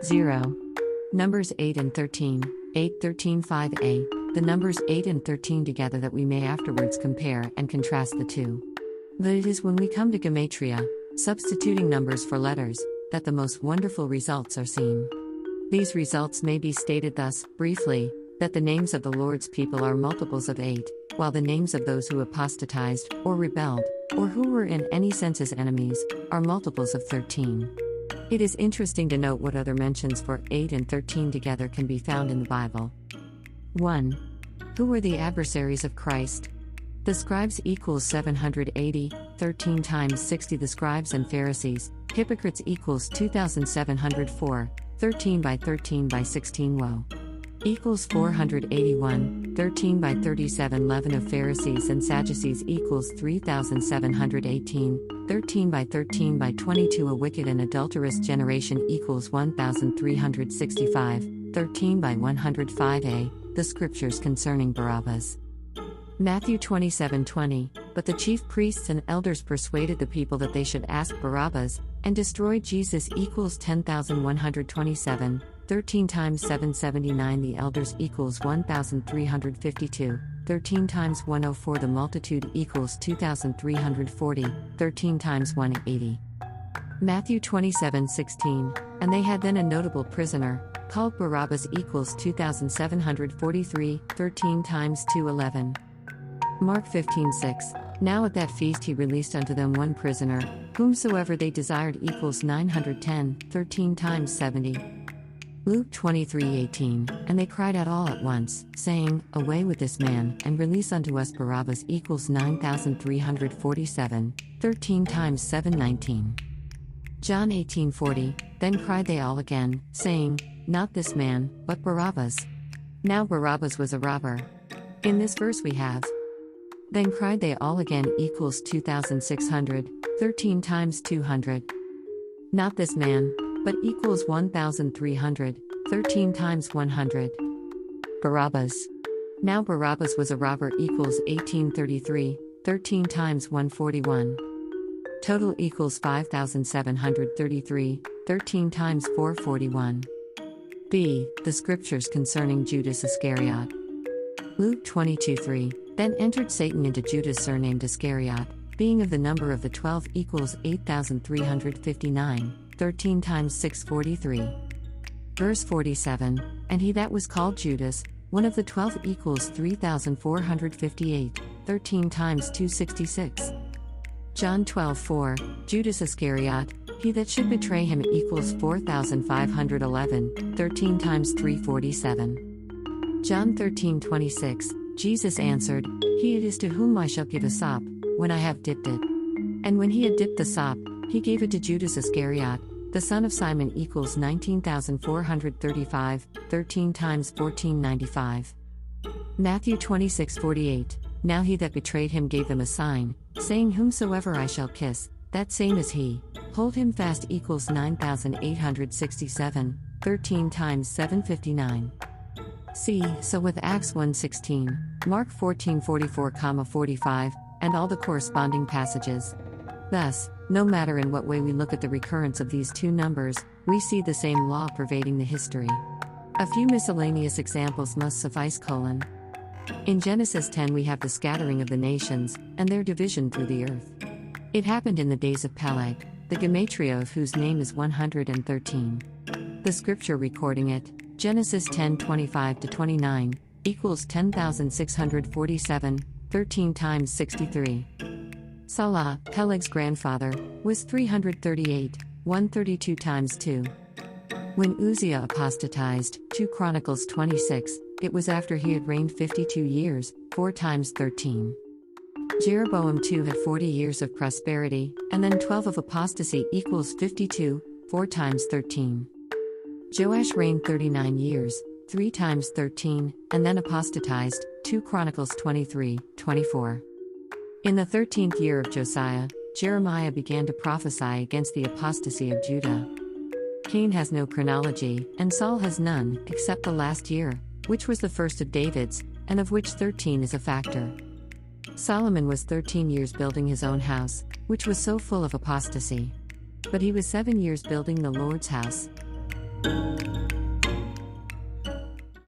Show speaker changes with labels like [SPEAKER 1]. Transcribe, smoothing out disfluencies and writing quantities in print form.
[SPEAKER 1] 0. Numbers 8 and 13, 8, 13, 5a, the numbers 8 and 13 together that we may afterwards compare and contrast the two. But it is when we come to Gematria, substituting numbers for letters, that the most wonderful results are seen. These results may be stated thus, briefly, that the names of the Lord's people are multiples of 8, while the names of those who apostatized, or rebelled, or who were in any sense his enemies, are multiples of 13. It is interesting to note what other mentions for 8 and 13 together can be found in the Bible. 1. Who were the adversaries of Christ? The scribes equals 780, 13 times 60. The scribes and Pharisees, hypocrites equals 2704, 13 by 13 by 16. Woe. Equals 481, 13 by 37. Leaven of Pharisees and Sadducees equals 3718, 13 by 13 by 22. A wicked and adulterous generation equals 1365, 13 by 105a, the scriptures concerning Barabbas. Matthew 27:20, but the chief priests and elders persuaded the people that they should ask Barabbas, and destroy Jesus equals 10,127, 13 times 779. The elders equals 1,352, 13 times 104. The multitude equals 2,340, 13 times 180. Matthew 27:16, and they had then a notable prisoner, called Barabbas equals 2,743, 13 times 211. Mark 15:6, now at that feast he released unto them one prisoner, whomsoever they desired equals 910, 13 times 70. Luke 23:18, and they cried out all at once, saying, Away with this man, and release unto us Barabbas equals 9,347, 13 times 719. John 18:40, then cried they all again, saying, Not this man, but Barabbas. Now Barabbas was a robber. In this verse we have, then cried they all again equals 2,600, 13 times 200. Not this man, but equals 1,300, 13 times 100. Barabbas. Now Barabbas was a robber equals 1833, 13 times 141. Total equals 5,733, 13 times 441. B. The scriptures concerning Judas Iscariot. Luke 22:3, then entered Satan into Judas surnamed Iscariot, being of the number of the 12 equals 8,359, 13 times 643. Verse 47, and he that was called Judas, one of the 12 equals 3,458, 13 times 266. John 12:4, Judas Iscariot, he that should betray him equals 4,511, 13 times 347. John 13:26, Jesus answered, He it is to whom I shall give a sop, when I have dipped it. And when he had dipped the sop, he gave it to Judas Iscariot, the son of Simon equals 19,435, 13 times 1495. Matthew 26:48, now he that betrayed him gave them a sign, saying whomsoever I shall kiss, that same is he, hold him fast equals 9,867, 13 times 759. See, so with Acts 1:16, Mark 14:44-45, and all the corresponding passages. Thus, no matter in what way we look at the recurrence of these two numbers, we see the same law pervading the history. A few miscellaneous examples must suffice. In Genesis 10 we have the scattering of the nations, and their division through the earth. It happened in the days of Peleg, the gematria of whose name is 113. The scripture recording it, Genesis 10:25-29, equals 10,647, 13 times 63. Salah, Peleg's grandfather, was 338, 132 times 2. When Uzziah apostatized, 2 Chronicles 26, it was after he had reigned 52 years, 4 times 13. Jeroboam too had 40 years of prosperity, and then 12 of apostasy equals 52, 4 times 13. Joash reigned 39 years, 3 times 13, and then apostatized, 2 Chronicles 23, 24. In the 13th year of Josiah, Jeremiah began to prophesy against the apostasy of Judah. Cain has no chronology, and Saul has none, except the last year, which was the first of David's, and of which 13 is a factor. Solomon was 13 years building his own house, which was so full of apostasy. But he was 7 years building the Lord's house.